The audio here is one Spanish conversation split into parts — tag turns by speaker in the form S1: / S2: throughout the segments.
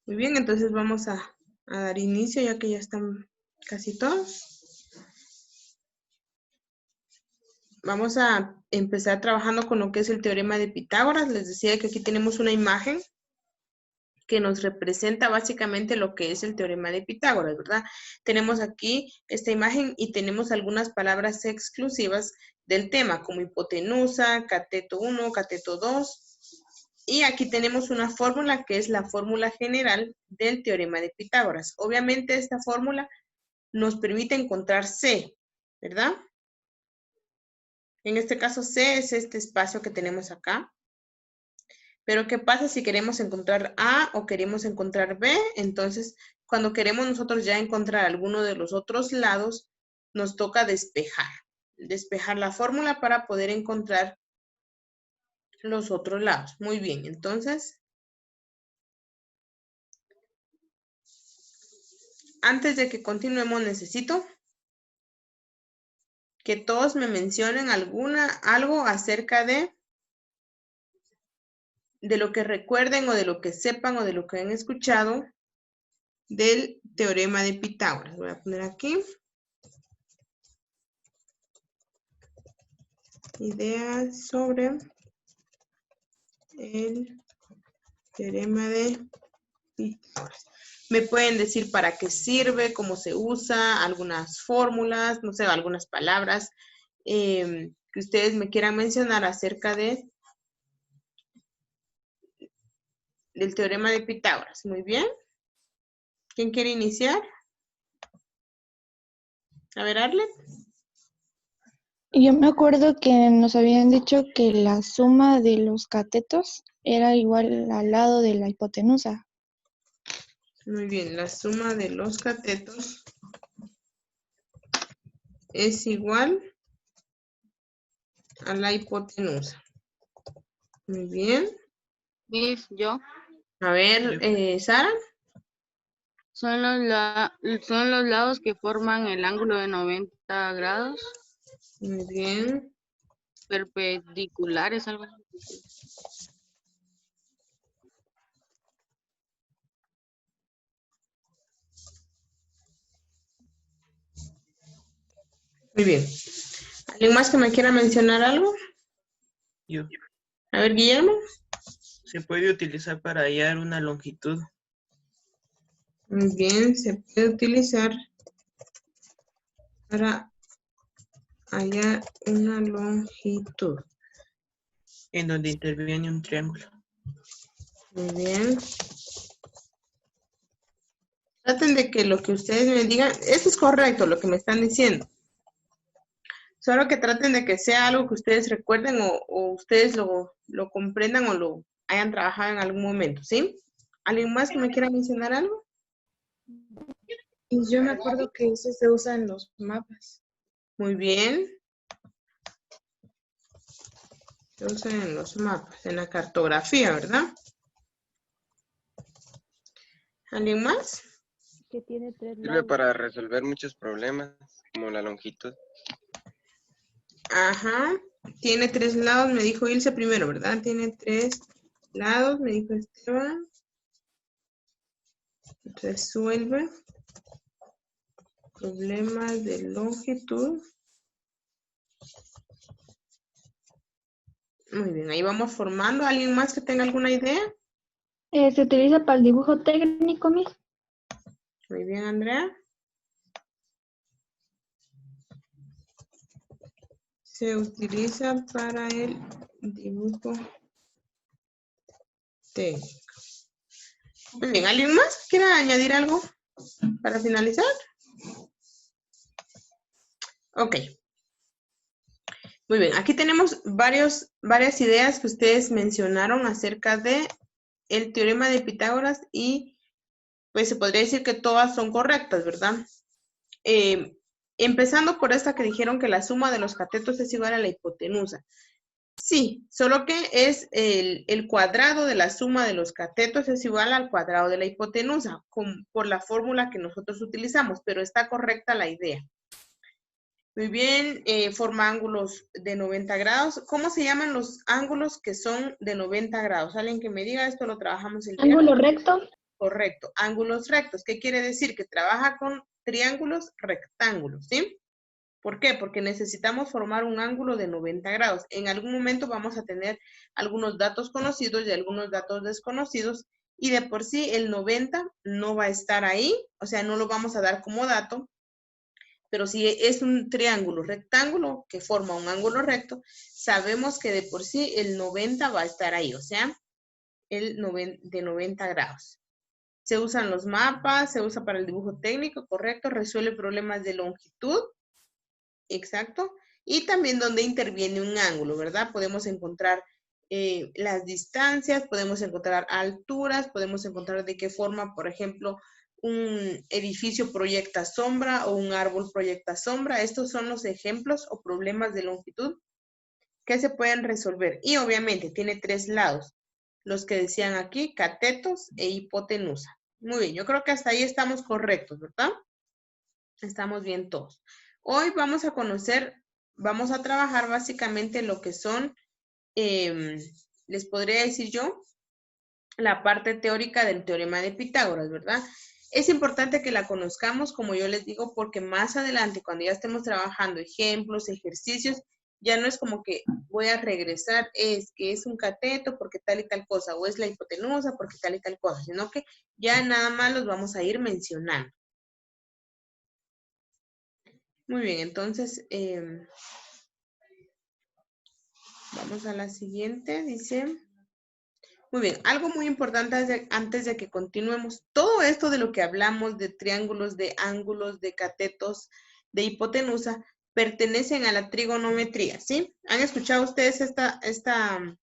S1: Muy bien, entonces vamos a dar inicio ya que ya están casi todos. Vamos a empezar trabajando con lo que es el teorema de Pitágoras. Les decía que aquí tenemos una imagen que nos representa básicamente lo que es el teorema de Pitágoras, ¿verdad? Tenemos aquí esta imagen y tenemos algunas palabras exclusivas del tema, como hipotenusa, cateto 1, cateto 2. Y aquí tenemos una fórmula que es la fórmula general del teorema de Pitágoras. Obviamente esta fórmula nos permite encontrar C, ¿verdad? En este caso C es este espacio que tenemos acá. Pero ¿qué pasa si queremos encontrar A o queremos encontrar B? Entonces, cuando queremos nosotros ya encontrar alguno de los otros lados, nos toca despejar. Despejar la fórmula para poder encontrar los otros lados. Muy bien, entonces, antes de que continuemos, necesito que todos me mencionen algo acerca de lo que recuerden o de lo que sepan o de lo que han escuchado del teorema de Pitágoras. Voy a poner aquí. Ideas sobre el teorema de Pitágoras. Me pueden decir para qué sirve, cómo se usa, algunas fórmulas, no sé, algunas palabras que ustedes me quieran mencionar acerca del teorema de Pitágoras. Muy bien. ¿Quién quiere iniciar? A ver, Arlet.
S2: Yo me acuerdo que nos habían dicho que la suma de los catetos era igual al lado de la hipotenusa.
S1: Muy bien, la suma de los catetos es igual a la hipotenusa. Muy bien.
S3: Miss, yo.
S1: A ver, Sara.
S3: Son los lados que forman el ángulo de 90 grados.
S1: Muy bien.
S3: Perpendiculares, algo así.
S1: Muy bien. ¿Alguien más que me quiera mencionar algo?
S4: Yo.
S1: A ver, Guillermo.
S4: Se puede utilizar para hallar una longitud.
S1: Muy bien, se puede utilizar para hallar una longitud.
S4: En donde interviene un triángulo.
S1: Muy bien. Traten de que lo que ustedes me digan, eso es correcto lo que me están diciendo. Solo que traten de que sea algo que ustedes recuerden o ustedes lo comprendan o lo hayan trabajado en algún momento, ¿sí? ¿Alguien más que me quiera mencionar algo?
S5: Y yo me acuerdo que eso se usa en los mapas.
S1: Muy bien. Se usa en los mapas, en la cartografía, ¿verdad? ¿Alguien más?
S2: Que tiene 3
S6: Sirve
S2: lados.
S6: para resolver muchos problemas, como la longitud.
S1: Ajá. Tiene 3 lados, me dijo Ilse primero, ¿verdad? Tiene 3 lados, me dijo Esteban. Resuelve problemas de longitud. Muy bien, ahí vamos formando. ¿Alguien más que tenga alguna idea?
S2: Se utiliza para el dibujo técnico, Miss.
S1: Muy bien, Andrea. Se utiliza para el dibujo técnico. Muy bien, ¿alguien más quiere añadir algo para finalizar? Ok. Muy bien, aquí tenemos varias ideas que ustedes mencionaron acerca de el teorema de Pitágoras y pues se podría decir que todas son correctas, ¿verdad? Empezando por esta que dijeron que la suma de los catetos es igual a la hipotenusa. Sí, solo que es el cuadrado de la suma de los catetos es igual al cuadrado de la hipotenusa, por la fórmula que nosotros utilizamos, pero está correcta la idea. Muy bien, forma ángulos de 90 grados. ¿Cómo se llaman los ángulos que son de 90 grados? Alguien que me diga, esto lo trabajamos el día.
S2: Ángulo recto.
S1: Correcto. Ángulos rectos. ¿Qué quiere decir? Que trabaja con triángulos rectángulos, ¿sí? ¿Por qué? Porque necesitamos formar un ángulo de 90 grados. En algún momento vamos a tener algunos datos conocidos y algunos datos desconocidos, y de por sí el 90 no va a estar ahí, o sea, no lo vamos a dar como dato, pero si es un triángulo rectángulo que forma un ángulo recto, sabemos que de por sí el 90 va a estar ahí, o sea, el de 90 grados. Se usan los mapas, se usa para el dibujo técnico, correcto, resuelve problemas de longitud, exacto, y también donde interviene un ángulo, ¿verdad? Podemos encontrar las distancias, podemos encontrar alturas, podemos encontrar de qué forma, por ejemplo, un edificio proyecta sombra o un árbol proyecta sombra. Estos son los ejemplos o problemas de longitud que se pueden resolver. Y obviamente tiene 3 lados, los que decían aquí, catetos e hipotenusa. Muy bien, yo creo que hasta ahí estamos correctos, ¿verdad? Estamos bien todos. Hoy vamos a conocer, vamos a trabajar básicamente lo que son, les podría decir yo, la parte teórica del teorema de Pitágoras, ¿verdad? Es importante que la conozcamos, como yo les digo, porque más adelante, cuando ya estemos trabajando ejemplos, ejercicios, ya no es como que voy a regresar, es que es un cateto porque tal y tal cosa, o es la hipotenusa porque tal y tal cosa, sino que ya nada más los vamos a ir mencionando. Muy bien, entonces, vamos a la siguiente, dice... Muy bien, algo muy importante antes de que continuemos, todo esto de lo que hablamos de triángulos, de ángulos, de catetos, de hipotenusa, pertenecen a la trigonometría, ¿sí? ¿Han escuchado ustedes esta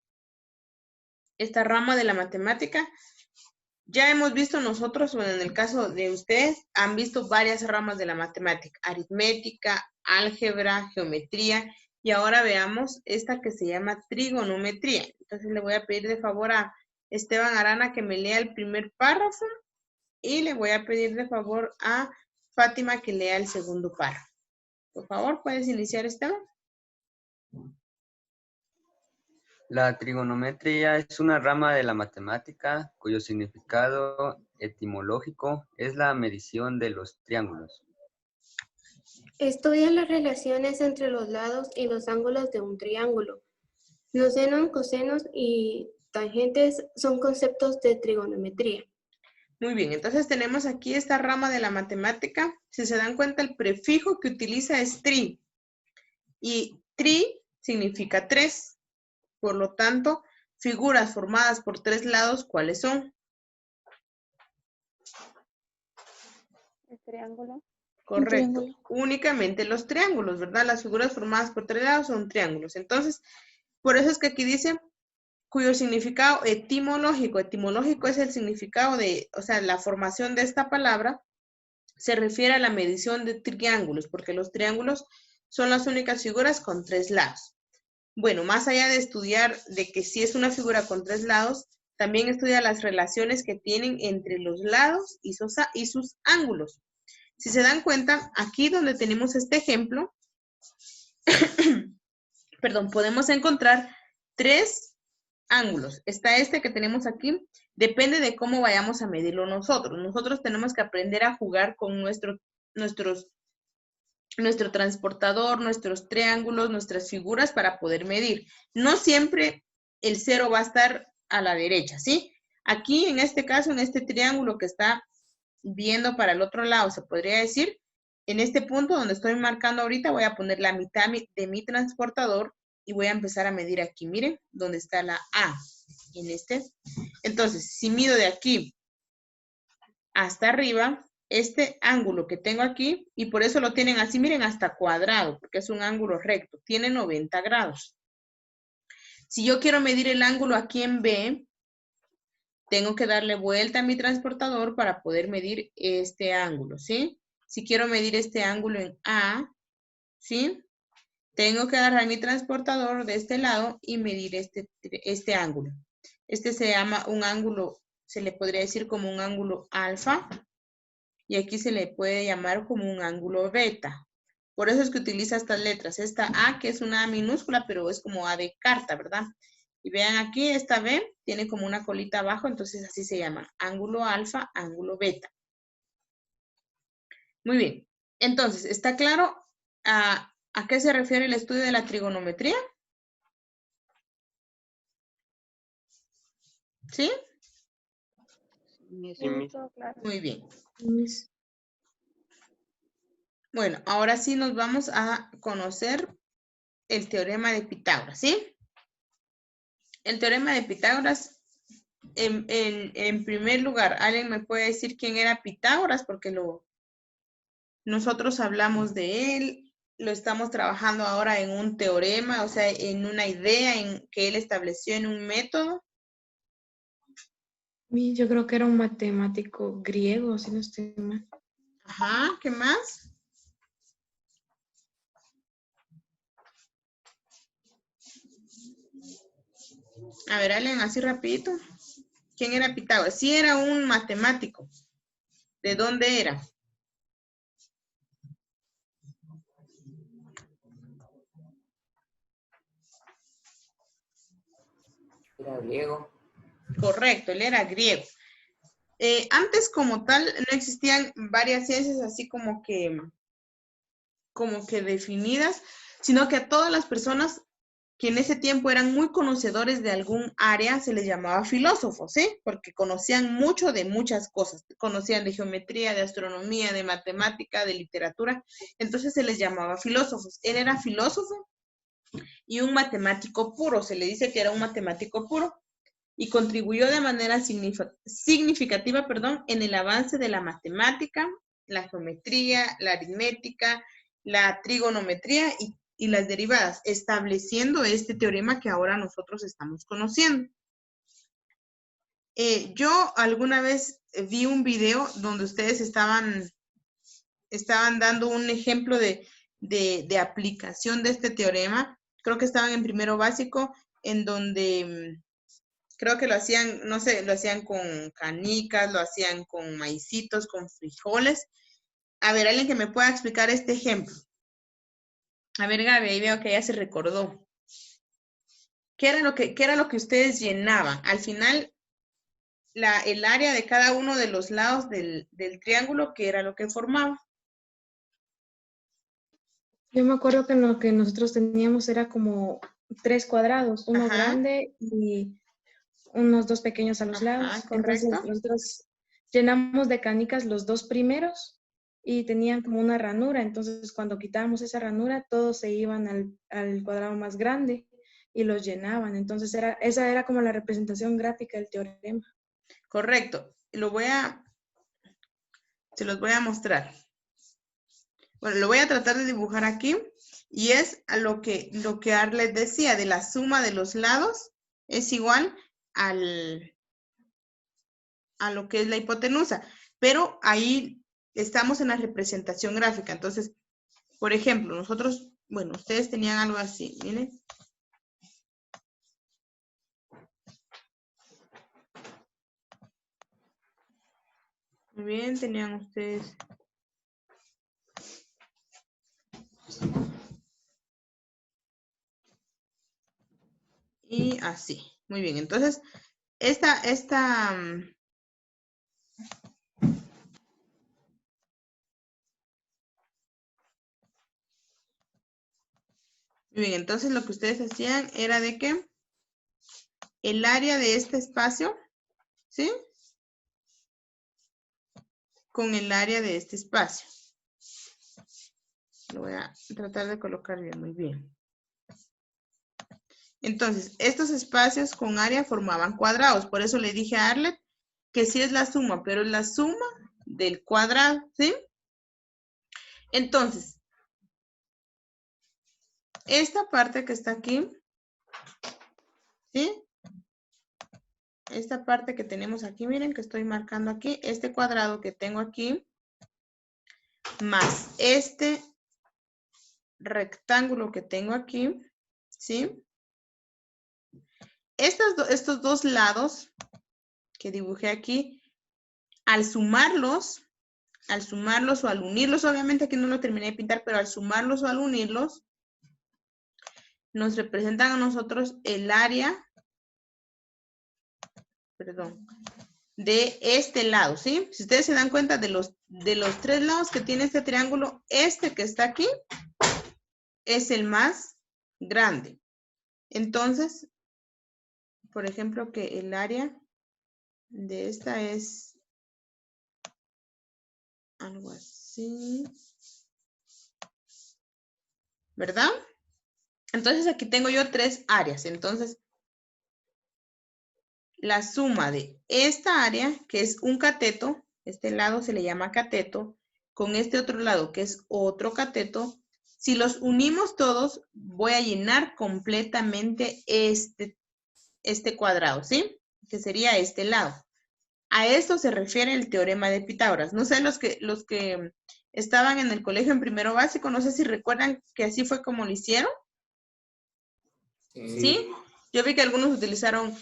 S1: rama de la matemática? Ya hemos visto nosotros, bueno, en el caso de ustedes, han visto varias ramas de la matemática, aritmética, álgebra, geometría, y ahora veamos esta que se llama trigonometría. Entonces le voy a pedir de favor a Esteban Arana que me lea el primer párrafo, y le voy a pedir de favor a Fátima que lea el segundo párrafo. Por favor, ¿puedes iniciar, Esteban?
S7: La trigonometría es una rama de la matemática cuyo significado etimológico es la medición de los triángulos.
S8: Estudia las relaciones entre los lados y los ángulos de un triángulo. Los senos, cosenos y tangentes son conceptos de trigonometría.
S1: Muy bien, entonces tenemos aquí esta rama de la matemática. Si se dan cuenta, el prefijo que utiliza es tri. Y tri significa 3. Por lo tanto, figuras formadas por 3 lados, ¿cuáles son?
S2: El triángulo.
S1: Correcto. Únicamente los triángulos, ¿verdad? Las figuras formadas por 3 lados son triángulos. Entonces, por eso es que aquí dice cuyo significado etimológico. Etimológico es el significado de, o sea, la formación de esta palabra se refiere a la medición de triángulos, porque los triángulos son las únicas figuras con 3 lados. Bueno, más allá de estudiar de que si es una figura con 3 lados, también estudia las relaciones que tienen entre los lados y sus ángulos. Si se dan cuenta, aquí donde tenemos este ejemplo, perdón, podemos encontrar 3 ángulos. Está este que tenemos aquí, depende de cómo vayamos a medirlo nosotros. Nosotros tenemos que aprender a jugar con nuestro transportador, nuestros triángulos, nuestras figuras para poder medir. No siempre el 0 va a estar a la derecha, ¿sí? Aquí, en este caso, en este triángulo que está viendo para el otro lado, se podría decir, en este punto donde estoy marcando ahorita, voy a poner la mitad de mi transportador y voy a empezar a medir aquí. Miren, donde está la A, en este. Entonces, si mido de aquí hasta arriba, este ángulo que tengo aquí, y por eso lo tienen así, miren, hasta cuadrado, porque es un ángulo recto, tiene 90 grados. Si yo quiero medir el ángulo aquí en B, tengo que darle vuelta a mi transportador para poder medir este ángulo, ¿sí? Si quiero medir este ángulo en A, ¿sí? Tengo que agarrar mi transportador de este lado y medir este ángulo. Este se llama un ángulo, se le podría decir como un ángulo alfa, y aquí se le puede llamar como un ángulo beta. Por eso es que utiliza estas letras. Esta A, que es una A minúscula, pero es como A de carta, ¿verdad? Y vean aquí, esta B tiene como una colita abajo, entonces así se llama. Ángulo alfa, ángulo beta. Muy bien. Entonces, ¿está claro a qué se refiere el estudio de la trigonometría? ¿Sí?
S6: Sí, Miss.
S1: Muy bien. Bueno, ahora sí nos vamos a conocer el teorema de Pitágoras, ¿sí? El teorema de Pitágoras, en primer lugar, ¿alguien me puede decir quién era Pitágoras? Porque nosotros hablamos de él, lo estamos trabajando ahora en un teorema, o sea, en una idea en que él estableció en un método.
S5: Yo creo que era un matemático griego, si no estoy mal.
S1: Ajá, ¿qué más? A ver, Allen, así rapidito. ¿Quién era Pitágoras? Sí, era un matemático. ¿De dónde era?
S9: Era griego.
S1: Correcto, él era griego. Antes como tal no existían varias ciencias así como que definidas, sino que a todas las personas que en ese tiempo eran muy conocedores de algún área se les llamaba filósofos, ¿sí? Porque conocían mucho de muchas cosas, conocían de geometría, de astronomía, de matemática, de literatura, entonces se les llamaba filósofos. Él era filósofo y un matemático puro, se le dice que era un matemático puro, y contribuyó de manera significativa, en el avance de la matemática, la geometría, la aritmética, la trigonometría y las derivadas, estableciendo este teorema que ahora nosotros estamos conociendo. Yo alguna vez vi un video donde ustedes estaban dando un ejemplo de aplicación de este teorema. Creo que estaban en primero básico, en donde creo que lo hacían, no sé, lo hacían con canicas, lo hacían con maicitos, con frijoles. A ver, alguien que me pueda explicar este ejemplo. A ver, Gaby, ahí veo que ya se recordó. ¿Qué era lo que ustedes llenaban? Al final, el área de cada uno de los lados del triángulo, ¿qué era lo que formaba?
S5: Yo me acuerdo que lo que nosotros teníamos era como 3 cuadrados, uno
S1: Ajá.
S5: grande y unos 2 pequeños a los lados.
S1: Correcto.
S5: Entonces nosotros llenamos de canicas los 2 primeros y tenían como una ranura. Entonces cuando quitábamos esa ranura, todos se iban al cuadrado más grande y los llenaban. Entonces esa era como la representación gráfica del teorema.
S1: Correcto. Se los voy a mostrar. Bueno, lo voy a tratar de dibujar aquí. Y es a lo que Arlet decía, de la suma de los lados es igual a lo que es la hipotenusa. Pero ahí estamos en la representación gráfica. Entonces, por ejemplo, nosotros, bueno, ustedes tenían algo así, miren. Muy bien, tenían ustedes. Y así. Muy bien, entonces, muy bien, entonces lo que ustedes hacían era de que el área de este espacio, ¿sí? Con el área de este espacio. Lo voy a tratar de colocar bien, muy bien. Entonces, estos espacios con área formaban cuadrados. Por eso le dije a Arlet que sí es la suma, pero es la suma del cuadrado, ¿sí? Entonces, esta parte que está aquí, ¿sí? Esta parte que tenemos aquí, miren que estoy marcando aquí, este cuadrado que tengo aquí, más este rectángulo que tengo aquí, ¿sí? Estos dos lados que dibujé aquí, al sumarlos o al unirlos, obviamente aquí no lo terminé de pintar, pero al sumarlos o al unirlos, nos representan a nosotros el área perdón, de este lado, ¿sí? Si ustedes se dan cuenta de los 3 lados que tiene este triángulo, este que está aquí es el más grande. Entonces, por ejemplo, que el área de esta es algo así, ¿verdad? Entonces aquí tengo yo 3 áreas. Entonces, la suma de esta área, que es un cateto, este lado se le llama cateto, con este otro lado, que es otro cateto, si los unimos todos, voy a llenar completamente este cuadrado, ¿sí? Que sería este lado. A esto se refiere el teorema de Pitágoras. No sé, los que estaban en el colegio en primero básico, no sé si recuerdan que así fue como lo hicieron. ¿Sí? Yo vi que algunos utilizaron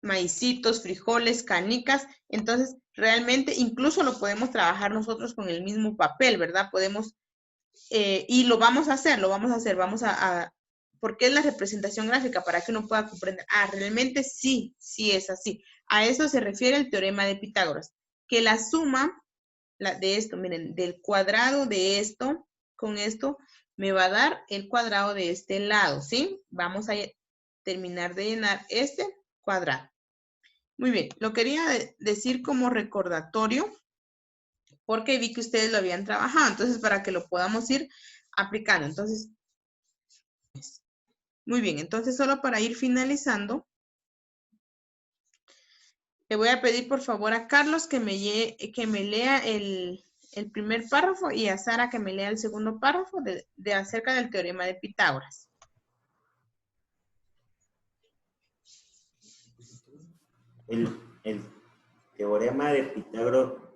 S1: maicitos, frijoles, canicas. Entonces, realmente incluso lo podemos trabajar nosotros con el mismo papel, ¿verdad? Podemos, y lo vamos a hacer, vamos a porque es la representación gráfica para que uno pueda comprender. Ah, realmente sí es así. A eso se refiere el teorema de Pitágoras, que la suma de esto, miren, del cuadrado de esto con esto me va a dar el cuadrado de este lado, ¿sí? Vamos a terminar de llenar este cuadrado. Muy bien, lo quería decir como recordatorio porque vi que ustedes lo habían trabajado, entonces para que lo podamos ir aplicando. Entonces, muy bien, entonces solo para ir finalizando, le voy a pedir por favor a Carlos que me lea el primer párrafo y a Sara que me lea el segundo párrafo de acerca del teorema de Pitágoras.
S10: El teorema de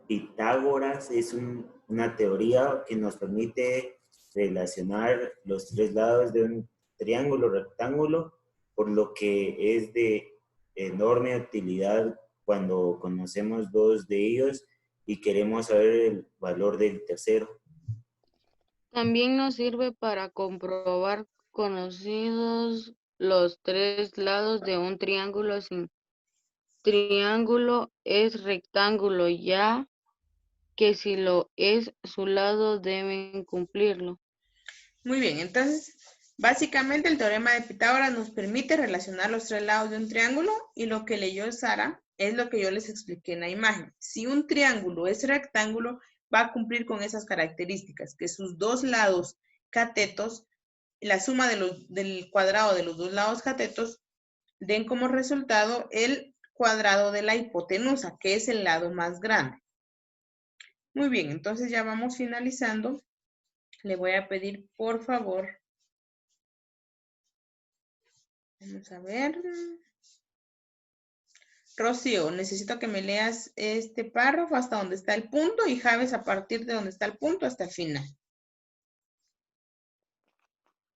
S10: Pitágoras es una teoría que nos permite relacionar los 3 lados de un triángulo rectángulo, por lo que es de enorme utilidad cuando conocemos 2 de ellos y queremos saber el valor del tercero.
S3: También nos sirve para comprobar conocidos los 3 lados de un triángulo sin triángulo es rectángulo, ya que si lo es, su lado deben cumplirlo.
S1: Muy bien, entonces, básicamente el teorema de Pitágoras nos permite relacionar los 3 lados de un triángulo y lo que leyó Sara es lo que yo les expliqué en la imagen. Si un triángulo es rectángulo, va a cumplir con esas características, que sus 2 lados catetos, la suma del cuadrado de los 2 lados catetos, den como resultado el cuadrado de la hipotenusa, que es el lado más grande. Muy bien, entonces ya vamos finalizando. Le voy a pedir, por favor, vamos a ver. Rocío, necesito que me leas este párrafo hasta donde está el punto y Javes a partir de donde está el punto hasta el final.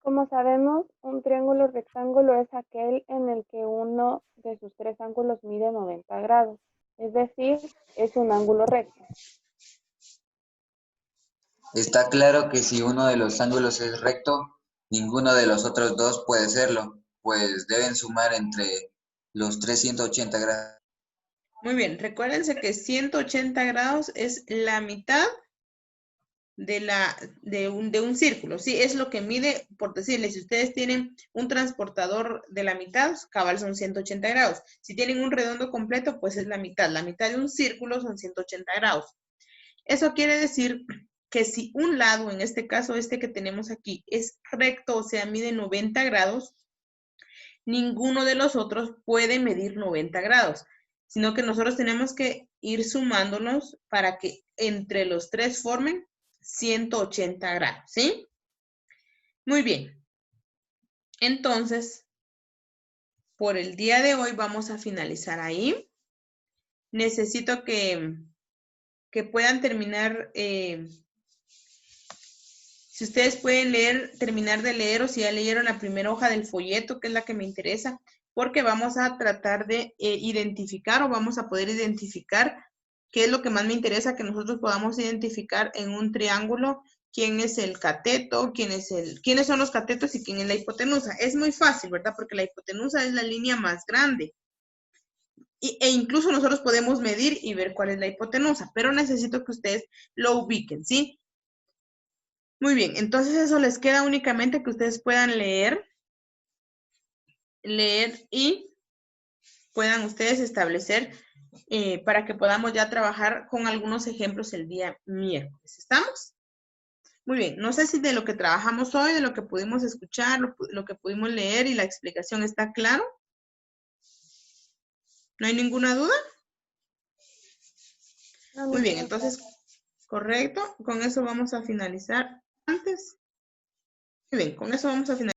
S2: Como sabemos, un triángulo rectángulo es aquel en el que uno de sus 3 ángulos mide 90 grados, es decir, es un ángulo recto.
S9: Está claro que si uno de los ángulos es recto, ninguno de los otros 2 puede serlo, pues deben sumar entre los 380 grados.
S1: Muy bien, recuérdense que 180 grados es la mitad de un círculo, ¿sí? Es lo que mide, por decirles, si ustedes tienen un transportador de la mitad, cabal son 180 grados. Si tienen un redondo completo, pues es la mitad de un círculo son 180 grados. Eso quiere decir que si un lado, en este caso este que tenemos aquí, es recto, o sea, mide 90 grados, ninguno de los otros puede medir 90 grados, sino que nosotros tenemos que ir sumándonos para que entre los 3 formen 180 grados, ¿sí? Muy bien. Entonces, por el día de hoy vamos a finalizar ahí. Necesito que puedan terminar, si ustedes pueden terminar de leer o si ya leyeron la primera hoja del folleto, que es la que me interesa, porque vamos a tratar de identificar o vamos a poder identificar qué es lo que más me interesa que nosotros podamos identificar en un triángulo, quién es el cateto, quiénes son los catetos y quién es la hipotenusa. Es muy fácil, ¿verdad? Porque la hipotenusa es la línea más grande. e incluso nosotros podemos medir y ver cuál es la hipotenusa, pero necesito que ustedes lo ubiquen, ¿sí? Muy bien, entonces eso les queda únicamente que ustedes puedan leer y puedan ustedes establecer para que podamos ya trabajar con algunos ejemplos el día miércoles. ¿Estamos? Muy bien, no sé si de lo que trabajamos hoy, de lo que pudimos escuchar, lo que pudimos leer y la explicación está claro. ¿No hay ninguna duda?
S2: No,
S1: Muy bien,
S2: no,
S1: entonces, correcto. Con eso vamos a finalizar antes. Muy bien, con eso vamos a finalizar.